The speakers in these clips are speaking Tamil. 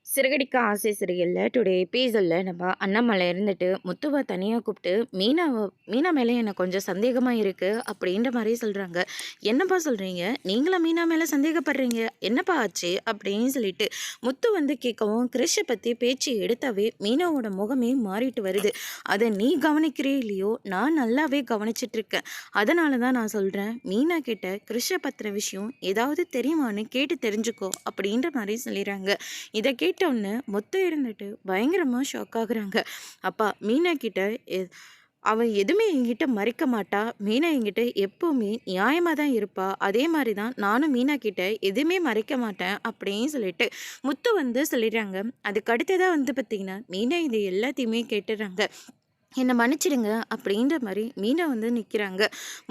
சிறகடிக்க ஆசை சிறையில் டுடே எபிசோடில் நம்ம அண்ணாமலை இருந்துட்டு முத்துவை தனியாக கூப்பிட்டு மீனா மேலே எனக்கு கொஞ்சம் சந்தேகமாக இருக்குது அப்படின்ற மாதிரி சொல்கிறாங்க. என்னப்பா சொல்கிறீங்க, நீங்களா மீனா மேலே சந்தேகப்படுறீங்க, என்னப்பா ஆச்சு அப்படின்னு சொல்லிட்டு முத்து வந்து கேட்கவும், கிறிஷை பற்றி பேச்சு எடுத்தாவே மீனாவோட முகமே மாறிட்டு வருது. அதை நீ கவனிக்கிறே இல்லையோ, நான் நல்லாவே கவனிச்சிட்டு இருக்கேன். அதனால தான் நான் சொல்கிறேன், மீனா கிட்ட கிறிஷை பற்றின விஷயம் ஏதாவது தெரியுமான்னு கேட்டு தெரிஞ்சுக்கோ அப்படின்ற மாதிரி சொல்லிடுறாங்க. இதை கேட்டோன்னு முத்து இருந்துட்டு பயங்கரமாக ஷாக் ஆகுறாங்க. அப்பா மீனா கிட்ட அவன் எதுவுமே என்கிட்ட மறைக்க மாட்டா. மீனா என்கிட்ட எப்போவுமே நியாயமாக தான் இருப்பா. அதே மாதிரி தான் நானும் மீனா கிட்ட எதுவுமே மறைக்க மாட்டேன் அப்படின்னு சொல்லிட்டு முத்து வந்து சொல்லிடுறாங்க. அதுக்கு அடுத்ததாக வந்து பார்த்திங்கன்னா மீனா இது எல்லாத்தையுமே கேட்டுடுறாங்க. என்னை மன்னிச்சிடுங்க அப்படின்ற மாதிரி மீனா வந்து நிற்கிறாங்க.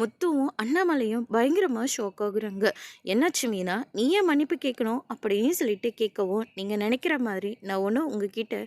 முத்துவும் அண்ணாமலையும் பயங்கரமாக ஷாக் ஆகுறாங்க. என்னாச்சு மீனா, நீ ஏன் மன்னிப்பு கேட்கணும் அப்படின்னு சொல்லிட்டு கேட்கவும், நீங்கள் நினைக்கிற மாதிரி நான் ஒன்றும் உங்ககிட்ட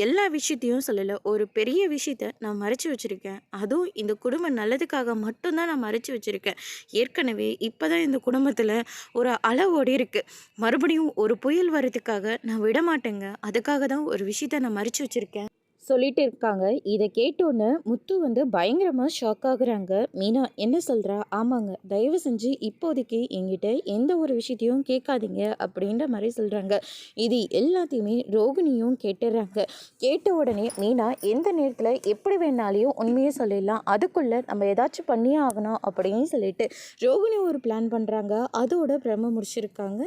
எல்லா விஷயத்தையும் சொல்லலை. ஒரு பெரிய விஷயத்த நான் மறைச்சி வச்சுருக்கேன். அதுவும் இந்த குடும்பம் நல்லதுக்காக மட்டும்தான் நான் மறைச்சி வச்சுருக்கேன். ஏற்கனவே இப்போ தான் இந்த குடும்பத்தில் ஒரு அலை ஓடி இருக்குது. மறுபடியும் ஒரு புயல் வர்றதுக்காக நான் விட மாட்டேங்க. அதுக்காக தான் ஒரு விஷயத்த நான் மறைச்சி வச்சுருக்கேன் சொல்லிட்டு இருக்காங்க. இதை கேட்டோன்னு முத்து வந்து பயங்கரமாக ஷாக் ஆகுறாங்க. மீனா என்ன சொல்கிறா? ஆமாங்க, தயவு செஞ்சு இப்போதைக்கு என்கிட்ட எந்த ஒரு விஷயத்தையும் கேட்காதீங்க அப்படின்ற மாதிரி சொல்கிறாங்க. இது எல்லாத்தையுமே ரோகிணியும் கேட்டுடுறாங்க. கேட்ட உடனே மீனா எந்த நேரத்தில் எப்படி வேணாலையும் உண்மையை சொல்லிடலாம், அதுக்குள்ளே நம்ம ஏதாச்சும் பண்ணியே ஆகணும் அப்படின்னு சொல்லிட்டு ரோகிணி ஒரு பிளான் பண்ணுறாங்க. அதோட பிரம்ம முடிச்சிருக்காங்க.